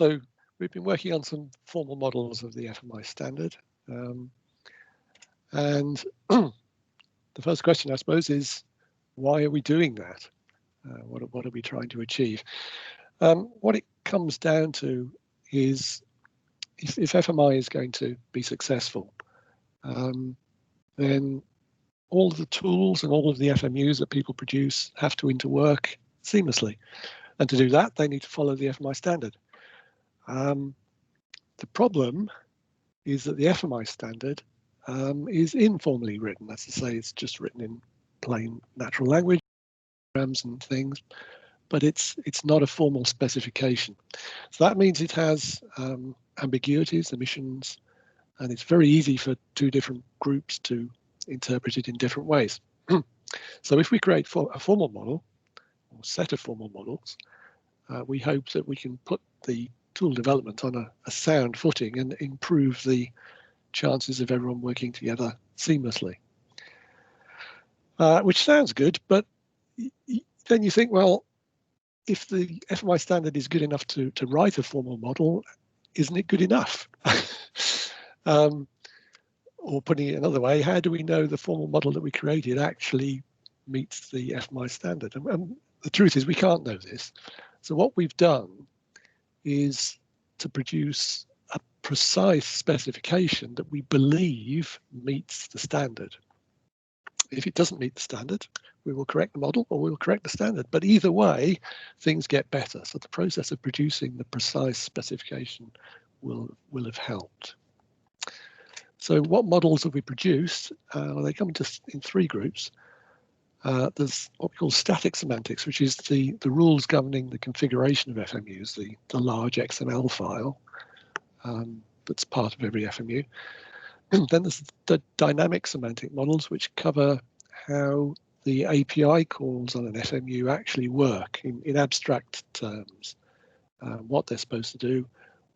So we've been working on some formal models of the FMI standard. And the first question, I suppose, is why are we doing that? What are we trying to achieve? What it comes down to is if FMI is going to be successful, then all of the tools and all of the FMUs that people produce have to interwork seamlessly. And to do that, they need to follow the FMI standard. The problem is that the FMI standard is informally written. That's to say, it's just written in plain natural language programs and things, but it's not a formal specification. So that means it has ambiguities, omissions, and it's very easy for two different groups to interpret it in different ways. So if we create a formal model or set of formal models, we hope that we can put the tool development on a sound footing and improve the chances of everyone working together seamlessly. Which sounds good, but then you think, well, if the FMI standard is good enough to write a formal model, isn't it good enough? Or putting it another way, how do we know the formal model that we created actually meets the FMI standard? And the truth is we can't know this. So what we've done is to produce a precise specification that we believe meets the standard. If it doesn't meet the standard, we will correct the model or we will correct the standard. But either way, things get better. So the process of producing the precise specification will have helped. So what models have we produced? They come in three groups. There's what we call static semantics, which is the rules governing the configuration of FMUs, the large XML file that's part of every FMU. Then there's the dynamic semantic models, which cover how the API calls on an FMU actually work in abstract terms, what they're supposed to do,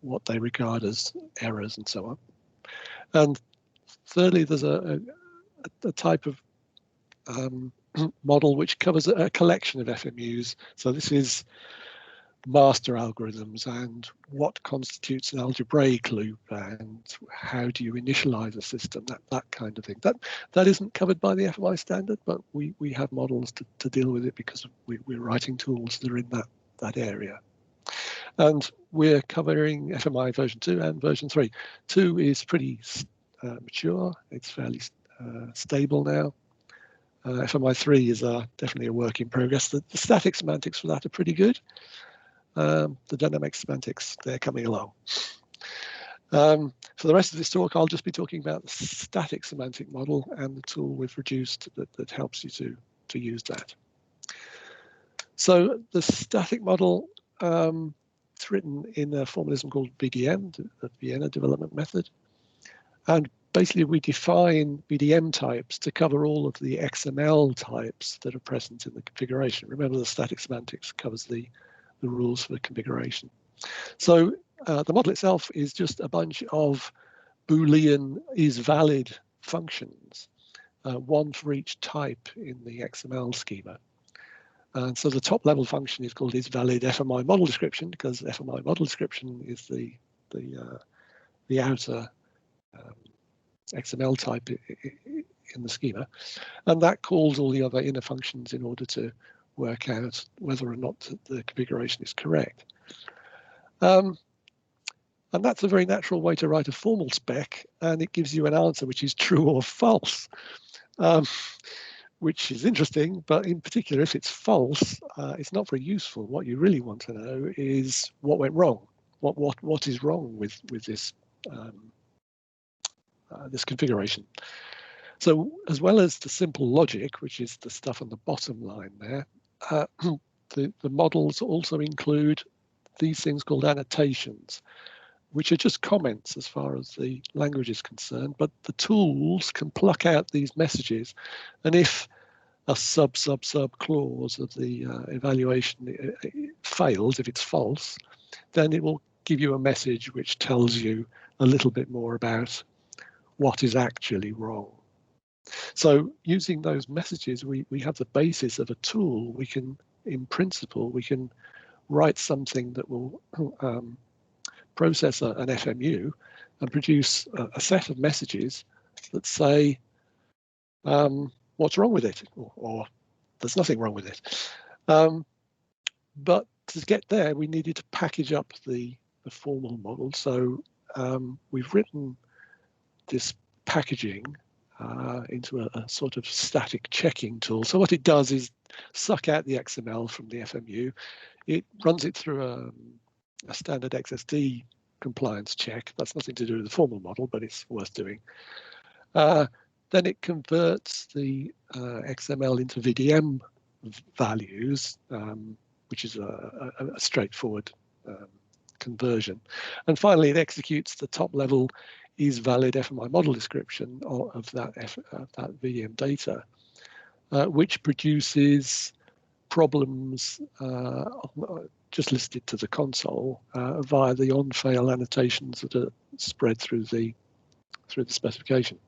what they regard as errors, and so on. And thirdly, there's a type of model which covers a collection of FMUs. So this is master algorithms and what constitutes an algebraic loop and how do you initialize a system, that kind of thing. That isn't covered by the FMI standard, but we have models to deal with it because we're writing tools that are in that area. And we're covering FMI version 2 and version 3. 2 is pretty mature, it's fairly stable now. FMI 3 is definitely a work in progress. The static semantics for that are pretty good. The dynamic semantics, they're coming along. For the rest of this talk, I'll just be talking about the static semantic model and the tool we've produced that helps you to use that. So the static model, it's written in a formalism called VDM, the Vienna Development Method. And basically we define VDM types to cover all of the XML types that are present in the configuration. Remember, the static semantics covers the rules for the configuration. So the model itself is just a bunch of Boolean is valid functions, one for each type in the XML schema. And so the top level function is called isValid FMI model description, because FMI model description is the outer XML type in the schema, and that calls all the other inner functions in order to work out whether or not the configuration is correct. And that's a very natural way to write a formal spec, and it gives you an answer which is true or false, which is interesting, but in particular, if it's false, it's not very useful. What you really want to know is what went wrong, what is wrong with this this configuration. So as well as the simple logic, which is the stuff on the bottom line there, the models also include these things called annotations, which are just comments as far as the language is concerned, but the tools can pluck out these messages, and if a sub clause of the evaluation fails, if it's false, then it will give you a message which tells you a little bit more about what is actually wrong. So using those messages, we have the basis of a tool. We can, in principle, we can write something that will process an FMU and produce a set of messages that say what's wrong with it, or there's nothing wrong with it. But to get there, we needed to package up the formal model. So we've written this packaging into a sort of static checking tool. So what it does is suck out the XML from the FMU. It runs it through a standard XSD compliance check. That's nothing to do with the formal model, but it's worth doing. Then it converts the XML into VDM values, which is a straightforward conversion. And finally, it executes the top level is valid FMI model description of that VDM data, which produces problems just listed to the console via the on-fail annotations that are spread through the specification.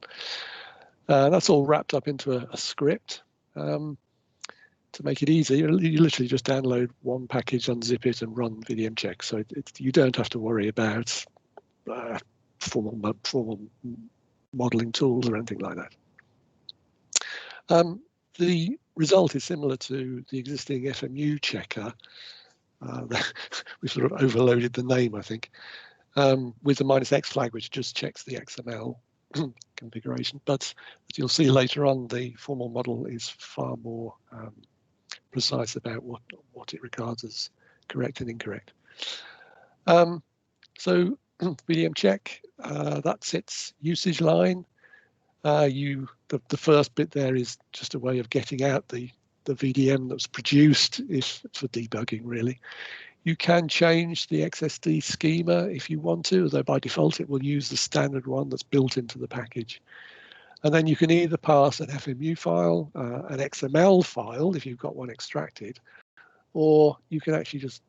That's all wrapped up into a script. To make it easy, you literally just download one package, unzip it, and run VDM check. So you don't have to worry about formal modeling tools or anything like that. The result is similar to the existing FMU checker. We sort of overloaded the name, I think, with the -X flag, which just checks the XML configuration. But as you'll see later on, the formal model is far more precise about what it regards as correct and incorrect. So VDM check, that's its usage line. The first bit there is just a way of getting out the VDM that's produced for debugging, really. You can change the XSD schema if you want to, although by default it will use the standard one that's built into the package. And then you can either pass an FMU file, an XML file if you've got one extracted, or you can actually just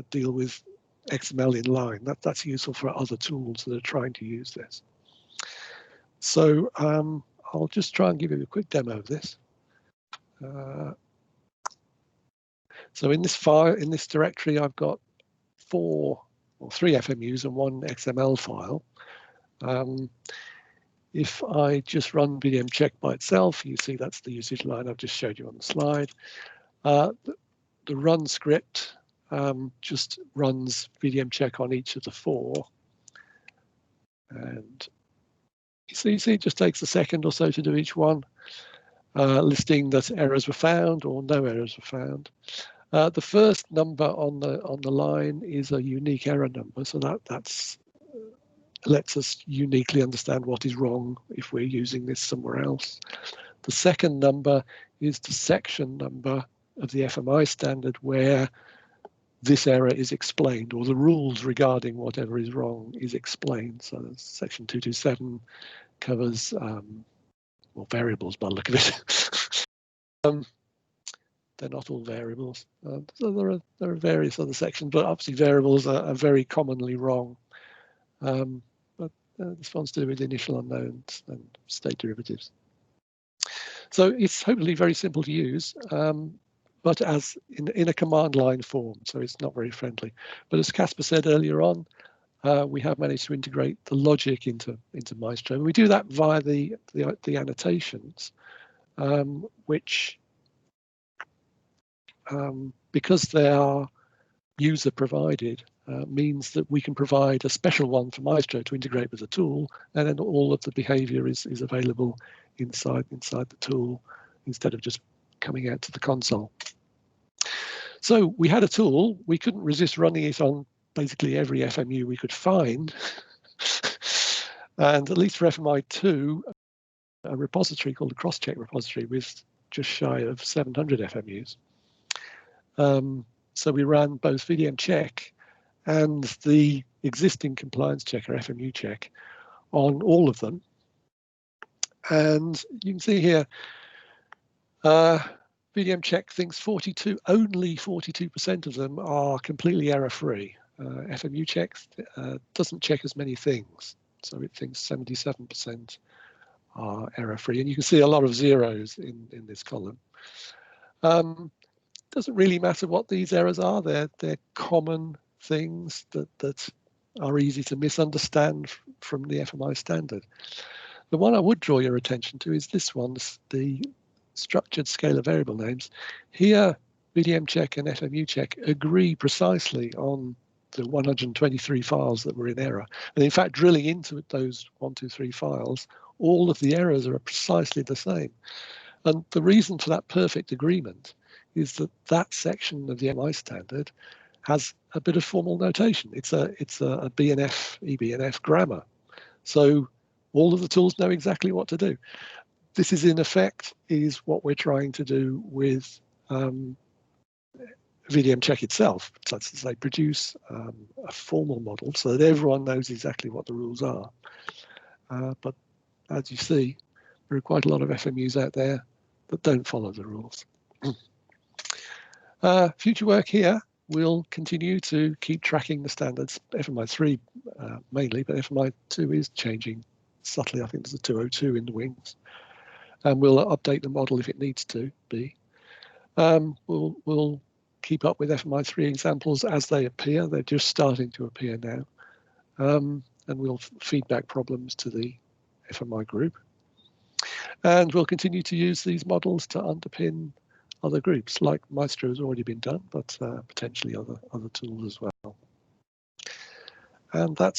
deal with XML in line. That's useful for other tools that are trying to use this. So I'll just try and give you a quick demo of this. So in this file, in this directory, I've got 3 FMUs and 1 XML file. If I just run VDM check by itself, you see that's the usage line I've just showed you on the slide. The run script just runs VDM check on each of the 4. And you see it just takes a second or so to do each one, listing that errors were found or no errors were found. The first number on the line is a unique error number, so that lets us uniquely understand what is wrong if we're using this somewhere else. The second number is the section number of the FMI standard where this error is explained, or the rules regarding whatever is wrong is explained. So section 227 covers well, variables by the look of it. They're not all variables. So there are various other sections, but obviously variables are very commonly wrong. But this one's to do with initial unknowns and state derivatives. So it's hopefully very simple to use, but as in a command line form, so it's not very friendly. But as Casper said earlier on, we have managed to integrate the logic into Maestro. And we do that via the annotations, which because they are user provided, means that we can provide a special one for Maestro to integrate with the tool, and then all of the behavior is available inside the tool instead of just coming out to the console. So we had a tool, we couldn't resist running it on basically every FMU we could find. And at least for FMI2, a repository called the crosscheck repository with just shy of 700 FMUs. So we ran both VDM check and the existing compliance checker, FMU check, on all of them. And you can see here, VDM check thinks only 42% of them are completely error-free. FMU check doesn't check as many things, so it thinks 77% are error-free. And you can see a lot of zeros in this column. Doesn't really matter what these errors are. They're common things that are easy to misunderstand from the FMI standard. The one I would draw your attention to is this one, the structured scalar variable names. Here, VDM check and FMU check agree precisely on the 123 files that were in error. And in fact, drilling into those 123 files, all of the errors are precisely the same. And the reason for that perfect agreement is that that section of the FMI standard has a bit of formal notation. It's a BNF, EBNF grammar. So all of the tools know exactly what to do. This is in effect is what we're trying to do with VDM check itself, such as they produce a formal model so that everyone knows exactly what the rules are. But as you see, there are quite a lot of FMUs out there that don't follow the rules. Future work here will continue to keep tracking the standards, FMI3 mainly, but FMI2 is changing subtly. I think there's a 202 in the wings. And we'll update the model if it needs to be. We'll keep up with FMI3 examples as they appear. They're just starting to appear now. And we'll feedback problems to the FMI group. And we'll continue to use these models to underpin other groups, like Maestro has already been done, but potentially other tools as well. And that's